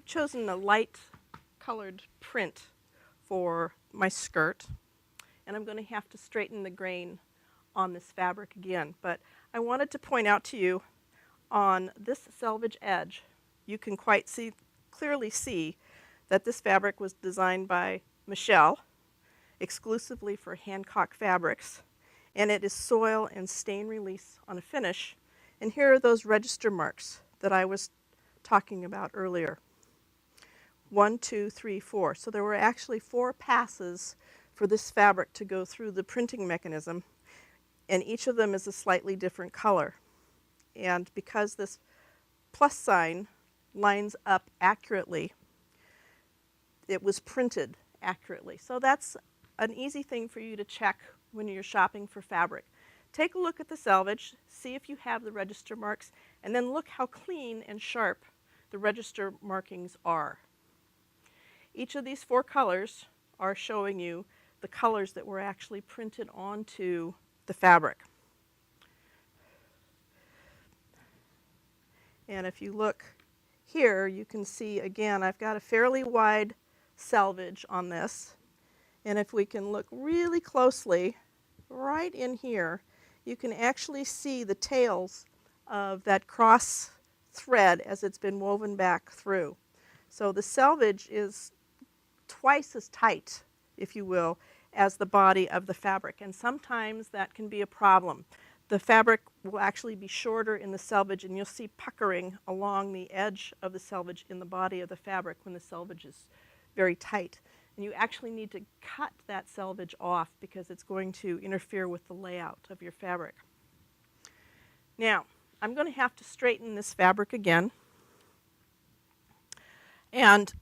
I've chosen a light colored print for my skirt, and I'm going to have to straighten the grain on this fabric again. But I wanted to point out to you on this selvage edge, you can clearly see that this fabric was designed by Michelle exclusively for Hancock Fabrics, and it is soil and stain release on a finish. And here are those register marks that I was talking about earlier. 1, 2, 3, 4. So there were actually 4 passes for this fabric to go through the printing mechanism, and each of them is a slightly different color. And because this plus sign lines up accurately, it was printed accurately. So that's an easy thing for you to check when you're shopping for fabric. Take a look at the selvage, see if you have the register marks, and then look how clean and sharp the register markings are. Each of these 4 colors are showing you the colors that were actually printed onto the fabric. And if you look here, you can see again, I've got a fairly wide selvage on this. And if we can look really closely, right in here, you can actually see the tails of that cross thread as it's been woven back through. So the selvage is twice as tight, if you will, as the body of the fabric. And sometimes that can be a problem. The fabric will actually be shorter in the selvage, and you'll see puckering along the edge of the selvage in the body of the fabric when the selvage is very tight. And you actually need to cut that selvage off because it's going to interfere with the layout of your fabric. Now, I'm going to have to straighten this fabric again. And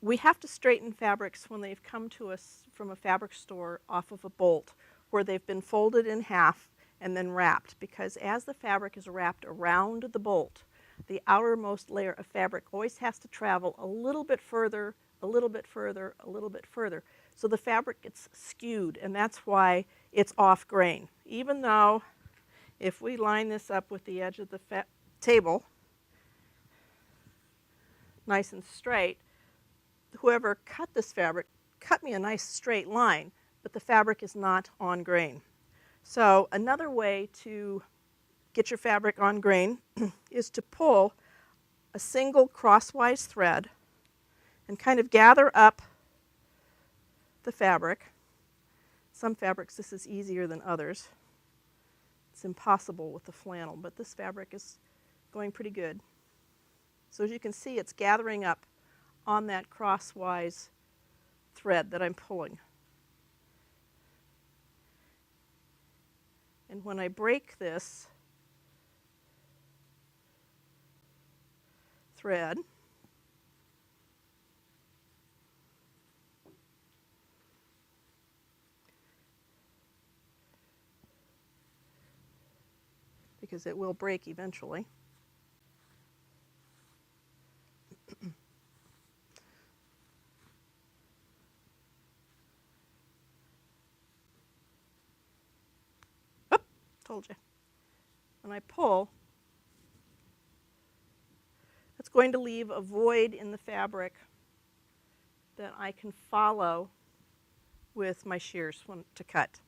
we have to straighten fabrics when they've come to us from a fabric store off of a bolt, where they've been folded in half and then wrapped, because as the fabric is wrapped around the bolt, the outermost layer of fabric always has to travel a little bit further, a little bit further, a little bit further. So the fabric gets skewed, and that's why it's off grain. Even though if we line this up with the edge of the table, nice and straight, whoever cut this fabric cut me a nice straight line, but the fabric is not on grain. So another way to get your fabric on grain is to pull a single crosswise thread and kind of gather up the fabric. Some fabrics this is easier than others. It's impossible with the flannel, but this fabric is going pretty good. So as you can see, it's gathering up on that crosswise thread that I'm pulling. And when I break this thread, because it will break eventually. Oop, told you. When I pull, it's going to leave a void in the fabric that I can follow with my shears to cut.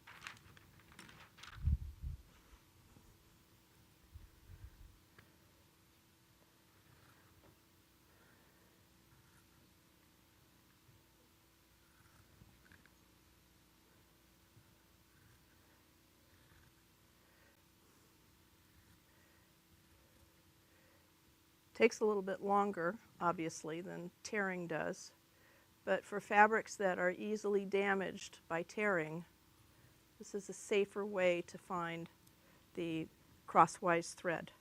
Takes a little bit longer, obviously, than tearing does. But for fabrics that are easily damaged by tearing, this is a safer way to find the crosswise thread.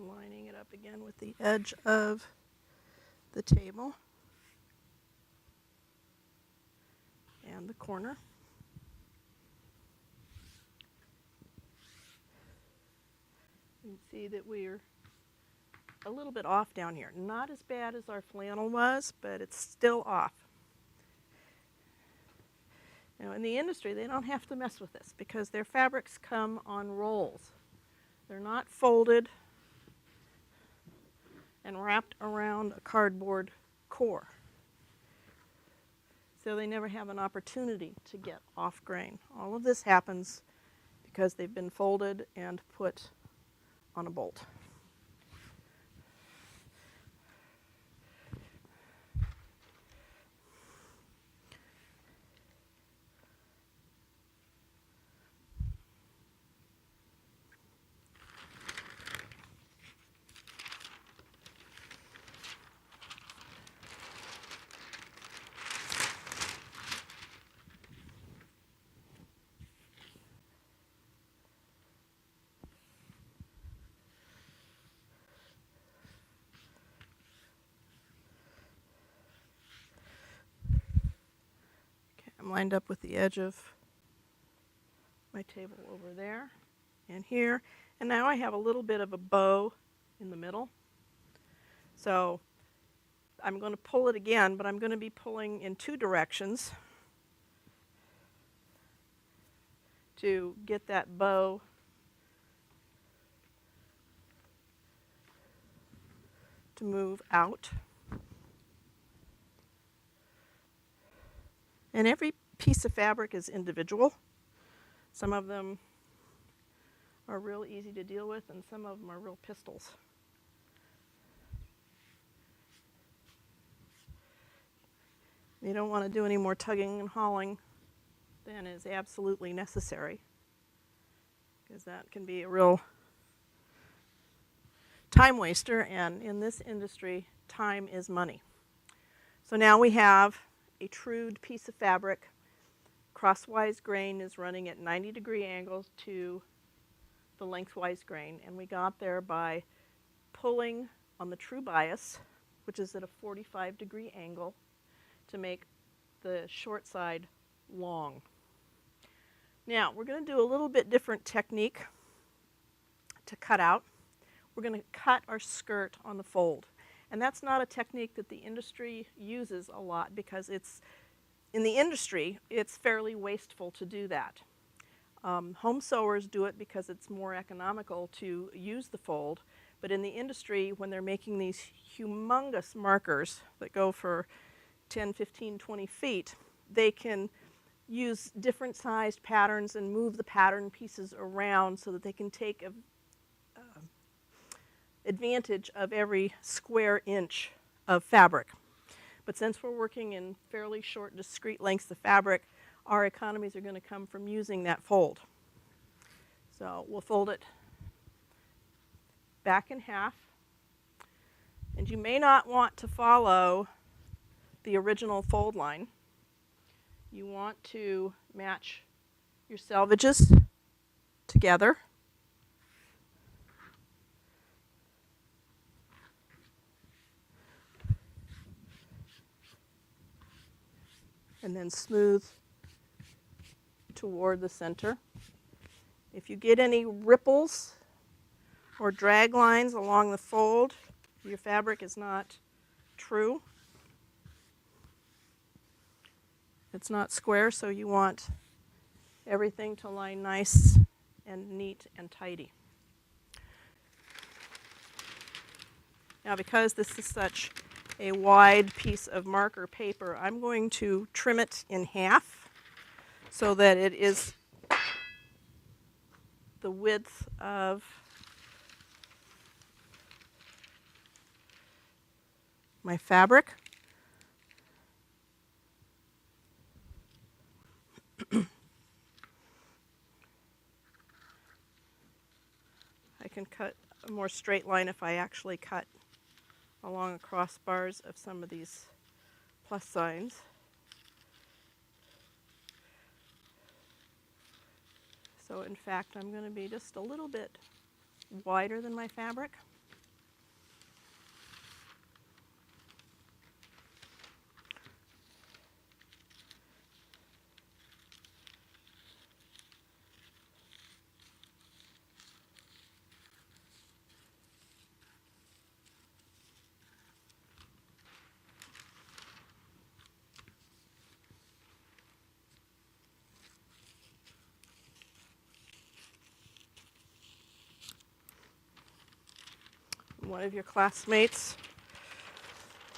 I'm lining it up again with the edge of the table and the corner. You can see that we're a little bit off down here. Not as bad as our flannel was, but it's still off. Now in the industry, they don't have to mess with this because their fabrics come on rolls. They're not folded and wrapped around a cardboard core. So they never have an opportunity to get off grain. All of this happens because they've been folded and put on a bolt. I'm lined up with the edge of my table over there and here. And now I have a little bit of a bow in the middle. So I'm going to pull it again, but I'm going to be pulling in two directions to get that bow to move out. And every piece of fabric is individual. Some of them are real easy to deal with, and some of them are real pistols. You don't want to do any more tugging and hauling than is absolutely necessary, because that can be a real time waster, and in this industry, time is money. So now we have a trued piece of fabric. Crosswise grain is running at 90-degree angles to the lengthwise grain, and we got there by pulling on the true bias, which is at a 45-degree angle, to make the short side long. Now, we're going to do a little bit different technique to cut out. We're going to cut our skirt on the fold. And that's not a technique that the industry uses a lot because in the industry, it's fairly wasteful to do that. Home sewers do it because it's more economical to use the fold. But in the industry, when they're making these humongous markers that go for 10, 15, 20 feet, they can use different sized patterns and move the pattern pieces around so that they can take advantage of every square inch of fabric. But since we're working in fairly short, discrete lengths of fabric, our economies are going to come from using that fold. So we'll fold it back in half. And you may not want to follow the original fold line. You want to match your selvages together. And then smooth toward the center. If you get any ripples or drag lines along the fold, your fabric is not true. It's not square, so you want everything to line nice and neat and tidy. Now, because this is such a wide piece of marker paper, I'm going to trim it in half so that it is the width of my fabric. I can cut a more straight line if I actually cut along the crossbars of some of these plus signs. So in fact, I'm going to be just a little bit wider than my fabric. One of your classmates,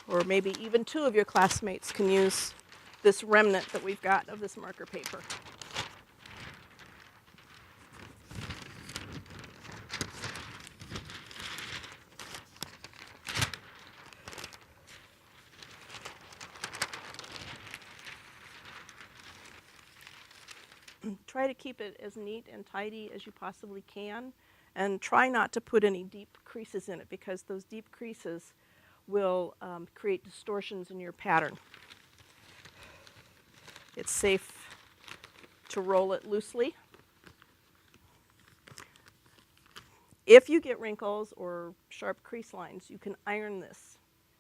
or maybe even two of your classmates, can use this remnant that we've got of this marker paper. Try to keep it as neat and tidy as you possibly can, and try not to put any deep creases in it, because those deep creases will create distortions in your pattern. It's safe to roll it loosely. If you get wrinkles or sharp crease lines, you can iron this,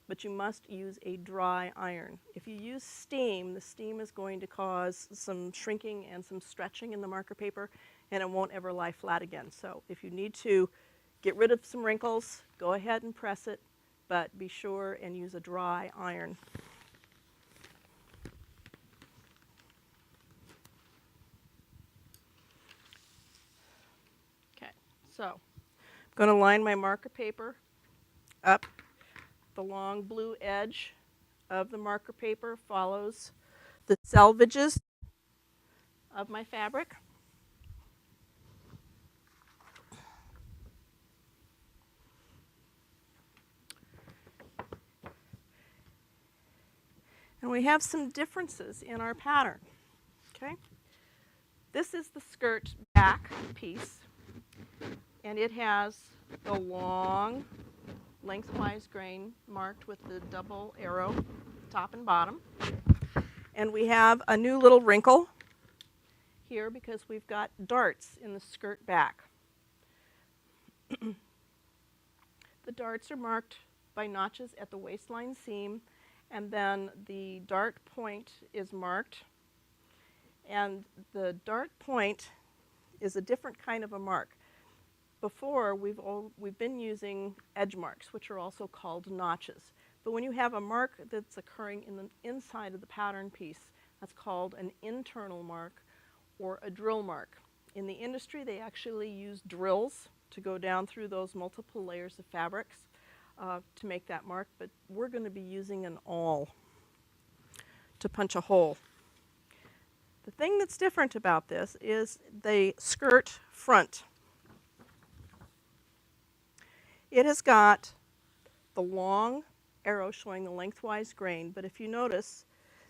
but you must use a dry iron. If you use steam, the steam is going to cause some shrinking and some stretching in the marker paper, and it won't ever lie flat again. So if you need to get rid of some wrinkles, go ahead and press it, but be sure and use a dry iron. Okay, so I'm going to line my marker paper up. The long blue edge of the marker paper follows the selvages of my fabric. And we have some differences in our pattern. Okay? This is the skirt back piece, and it has the long lengthwise grain marked with the double arrow, top and bottom. And we have a new little wrinkle here because we've got darts in the skirt back. The darts are marked by notches at the waistline seam, and then the dart point is marked. And the dart point is a different kind of a mark. Before, we've been using edge marks, which are also called notches. But when you have a mark that's occurring in the inside of the pattern piece, that's called an internal mark or a drill mark. In the industry, they actually use drills to go down through those multiple layers of fabrics to make that mark, but we're going to be using an awl to punch a hole. The thing that's different about this is the skirt front. It has got the long arrow showing the lengthwise grain, but if you notice,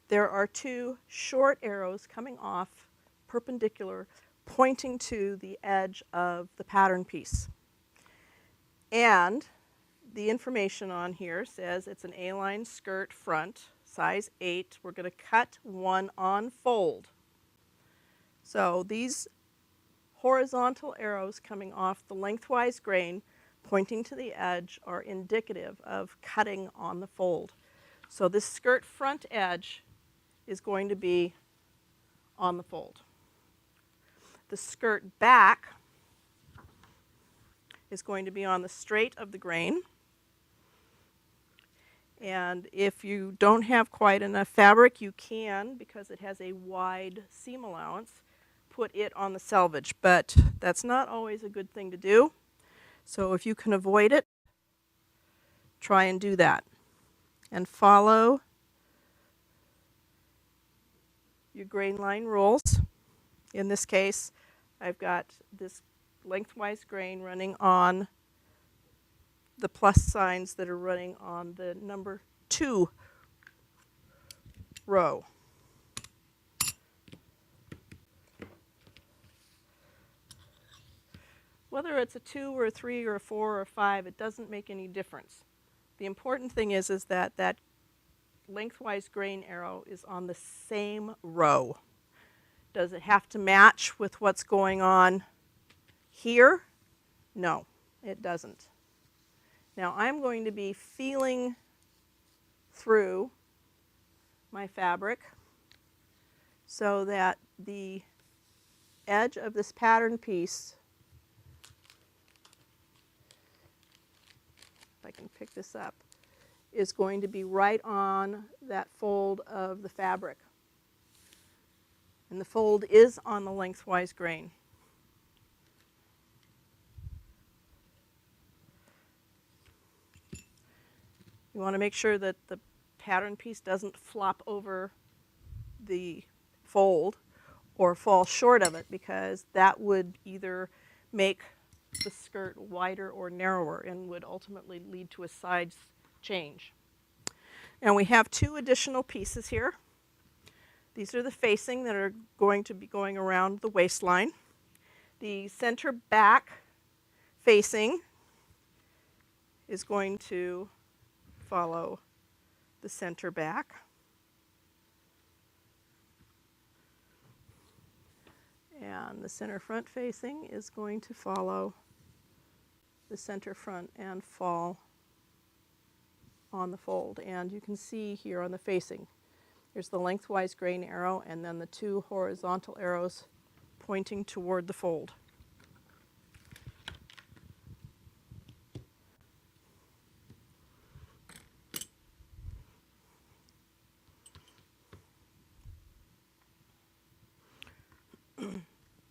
there are two short arrows coming off perpendicular, pointing to the edge of the pattern piece. And the information on here says it's an A-line skirt front, size 8. We're going to cut one on fold. So these horizontal arrows coming off the lengthwise grain pointing to the edge are indicative of cutting on the fold. So this skirt front edge is going to be on the fold. The skirt back is going to be on the straight of the grain. And if you don't have quite enough fabric, you can, because it has a wide seam allowance, put it on the selvage. But that's not always a good thing to do. So if you can avoid it, try and do that. And follow your grain line rules. In this case, I've got this lengthwise grain running on the plus signs that are running on the number 2 row. Whether it's a 2 or a 3 or a 4 or a 5, it doesn't make any difference. The important thing is that that lengthwise grain arrow is on the same row. Does it have to match with what's going on here? No, it doesn't. Now I'm going to be feeling through my fabric so that the edge of this pattern piece, if I can pick this up, is going to be right on that fold of the fabric. And the fold is on the lengthwise grain. You want to make sure that the pattern piece doesn't flop over the fold or fall short of it, because that would either make the skirt wider or narrower and would ultimately lead to a size change. And we have two additional pieces here. These are the facing that are going to be going around the waistline. The center back facing is going to follow the center back. And the center front facing is going to follow the center front and fall on the fold. And you can see here on the facing, here's the lengthwise grain arrow and then the two horizontal arrows pointing toward the fold.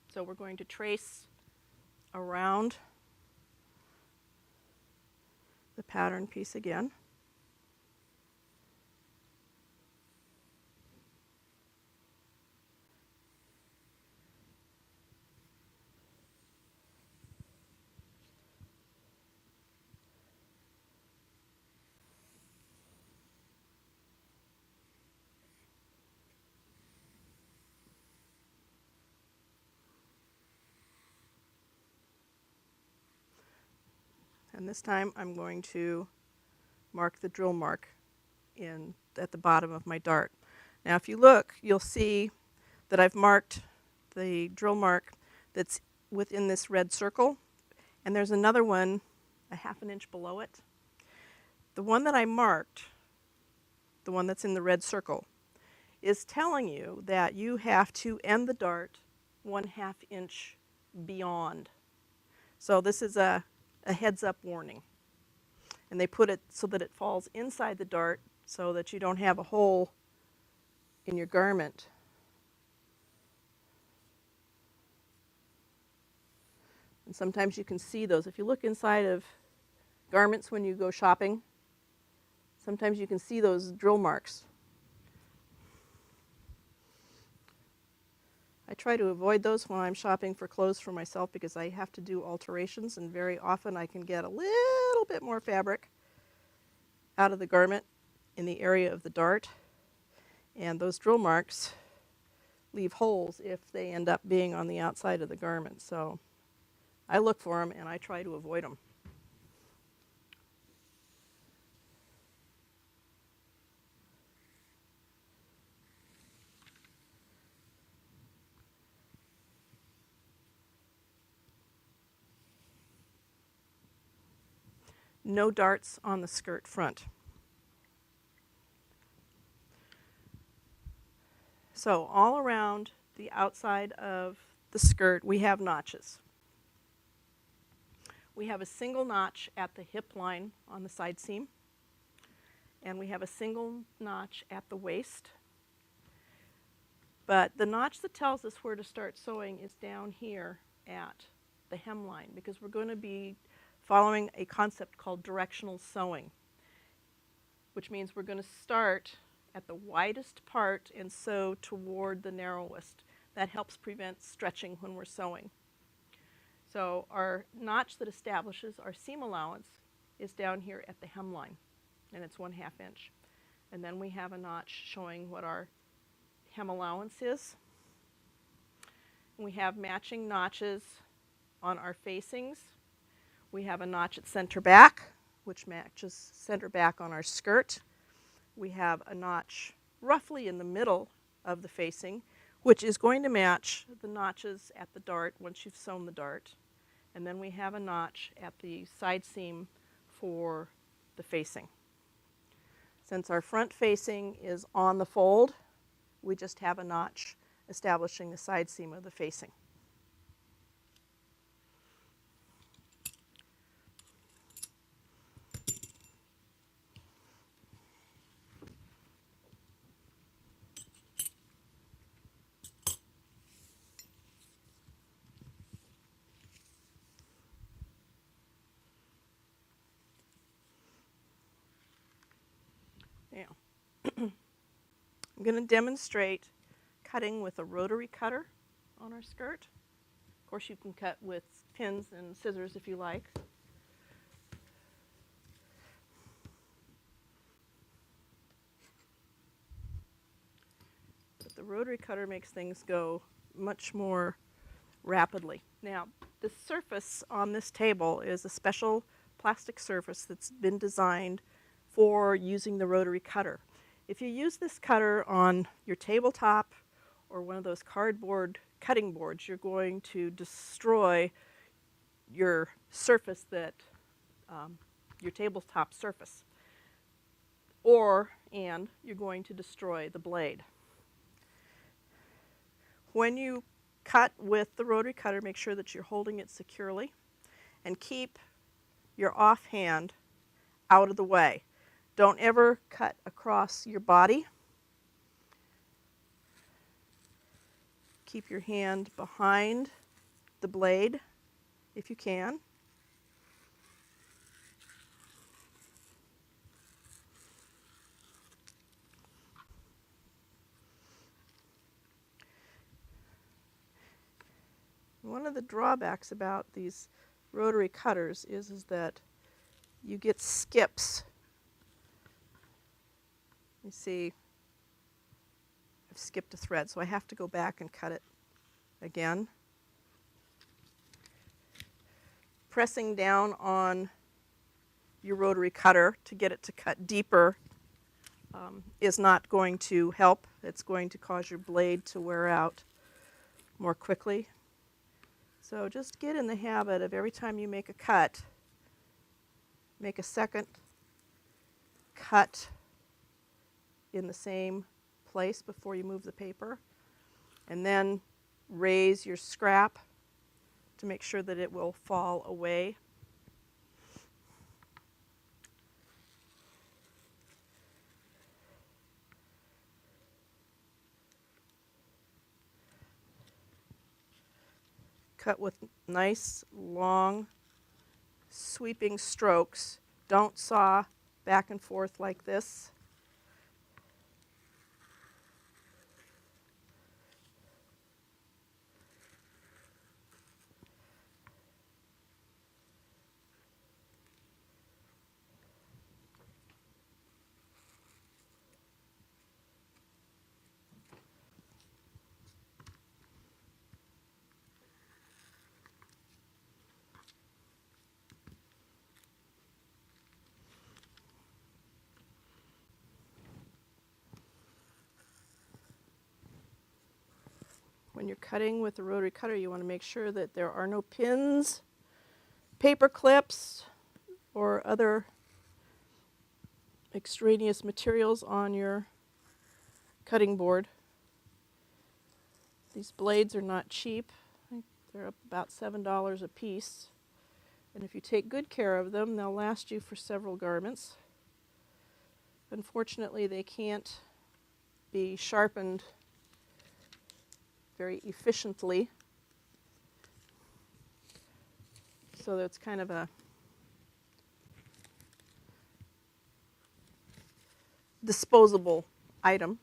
So we're going to trace around the pattern piece again. And this time I'm going to mark the drill mark at the bottom of my dart. Now if you look, you'll see that I've marked the drill mark that's within this red circle, and there's another one a half an inch below it. The one that I marked, the one that's in the red circle, is telling you that you have to end the dart 1/2 inch beyond. So this is a heads up warning. And they put it so that it falls inside the dart so that you don't have a hole in your garment. And sometimes you can see those. If you look inside of garments when you go shopping, sometimes you can see those drill marks. I try to avoid those when I'm shopping for clothes for myself because I have to do alterations, and very often I can get a little bit more fabric out of the garment in the area of the dart, and those drill marks leave holes if they end up being on the outside of the garment. So I look for them and I try to avoid them. No darts on the skirt front. So all around the outside of the skirt we have notches. We have a single notch at the hip line on the side seam, and we have a single notch at the waist. But the notch that tells us where to start sewing is down here at the hemline, because we're going to be following a concept called directional sewing, which means we're going to start at the widest part and sew toward the narrowest. That helps prevent stretching when we're sewing. So our notch that establishes our seam allowance is down here at the hemline, and it's 1/2 inch. And then we have a notch showing what our hem allowance is. And we have matching notches on our facings. We have a notch at center back, which matches center back on our skirt. We have a notch roughly in the middle of the facing, which is going to match the notches at the dart once you've sewn the dart. And then we have a notch at the side seam for the facing. Since our front facing is on the fold, we just have a notch establishing the side seam of the facing. Now, I'm going to demonstrate cutting with a rotary cutter on our skirt. Of course, you can cut with pins and scissors if you like. But the rotary cutter makes things go much more rapidly. Now, the surface on this table is a special plastic surface that's been designed for using the rotary cutter. If you use this cutter on your tabletop or one of those cardboard cutting boards, you're going to destroy your surface your tabletop surface, and you're going to destroy the blade. When you cut with the rotary cutter, make sure that you're holding it securely and keep your offhand out of the way. Don't ever cut across your body. Keep your hand behind the blade if you can. One of the drawbacks about these rotary cutters is that you get skips. You see, I've skipped a thread, so I have to go back and cut it again. Pressing down on your rotary cutter to get it to cut deeper is not going to help. It's going to cause your blade to wear out more quickly. So just get in the habit of every time you make a cut, make a second cut in the same place before you move the paper, and then raise your scrap to make sure that it will fall away. Cut with nice, long, sweeping strokes. Don't saw back and forth like this. When you're cutting with the rotary cutter, you want to make sure that there are no pins, paper clips, or other extraneous materials on your cutting board. These blades are not cheap. I think they're about $7 a piece. And if you take good care of them, they'll last you for several garments. Unfortunately, they can't be sharpened very efficiently. So it's kind of a disposable item.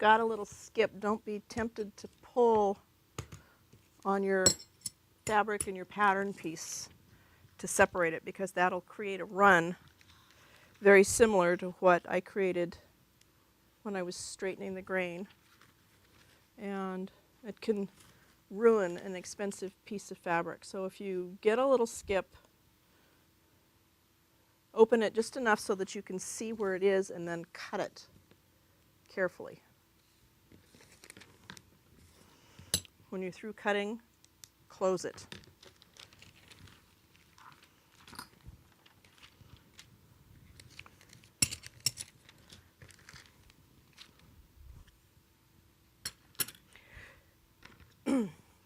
got a little skip, don't be tempted to pull on your fabric and your pattern piece to separate it, because that'll create a run very similar to what I created when I was straightening the grain. And it can ruin an expensive piece of fabric. So if you get a little skip, open it just enough so that you can see where it is and then cut it carefully. When you're through cutting, close it.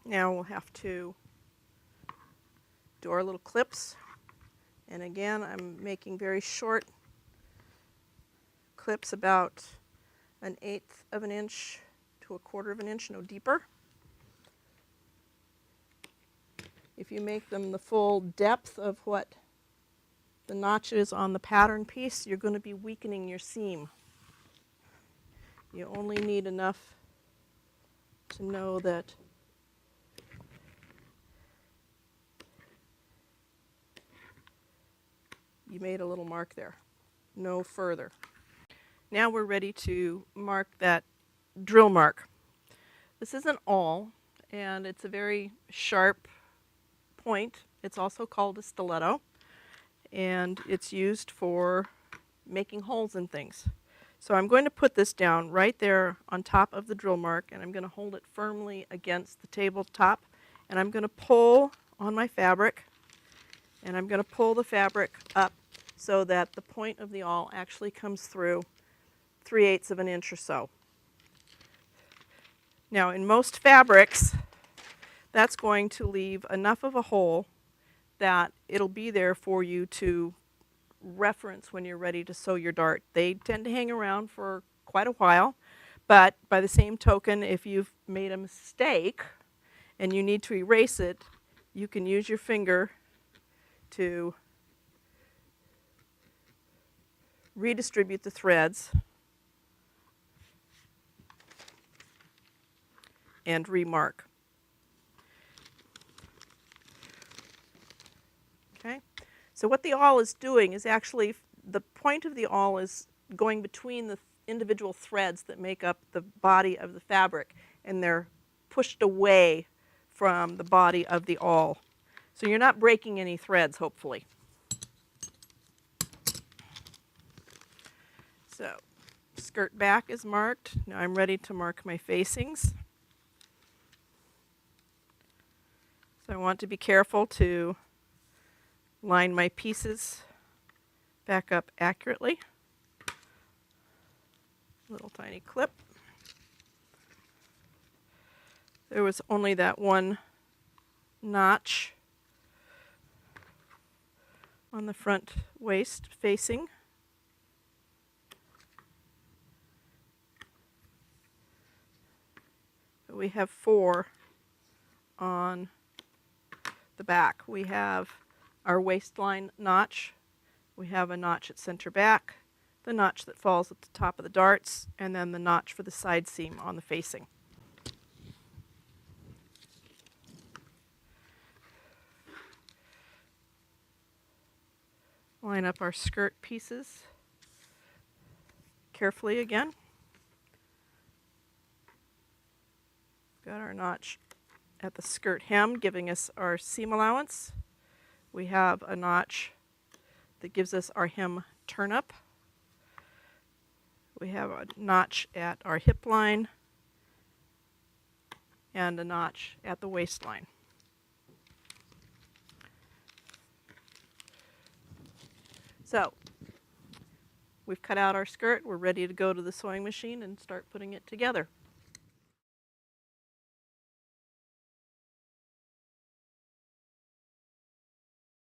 Now we'll have to do our little clips. And again, I'm making very short clips, about 1/8 of an inch to 1/4 of an inch, no deeper. If you make them the full depth of what the notch is on the pattern piece, you're going to be weakening your seam. You only need enough to know that you made a little mark there, no further. Now we're ready to mark that drill mark. This is an awl, and it's a very sharp point. It's also called a stiletto, and it's used for making holes in things. So I'm going to put this down right there on top of the drill mark, and I'm going to hold it firmly against the tabletop, and I'm going to pull on my fabric, and I'm going to pull the fabric up so that the point of the awl actually comes through 3/8 of an inch or so. Now, in most fabrics, that's going to leave enough of a hole that it'll be there for you to reference when you're ready to sew your dart. They tend to hang around for quite a while, but by the same token, if you've made a mistake and you need to erase it, you can use your finger to redistribute the threads and remark. Okay, so what the awl is doing is actually, the point of the awl is going between the individual threads that make up the body of the fabric, and they're pushed away from the body of the awl. So you're not breaking any threads, hopefully. So skirt back is marked. Now I'm ready to mark my facings. So I want to be careful to line my pieces back up accurately. Little tiny clip. There was only that one notch on the front waist facing. We have 4 on the back. We have our waistline notch, we have a notch at center back, the notch that falls at the top of the darts, and then the notch for the side seam on the facing. Line up our skirt pieces carefully again. Got our notch at the skirt hem, giving us our seam allowance. We have a notch that gives us our hem turn up. We have a notch at our hip line and a notch at the waistline. So we've cut out our skirt. We're ready to go to the sewing machine and start putting it together.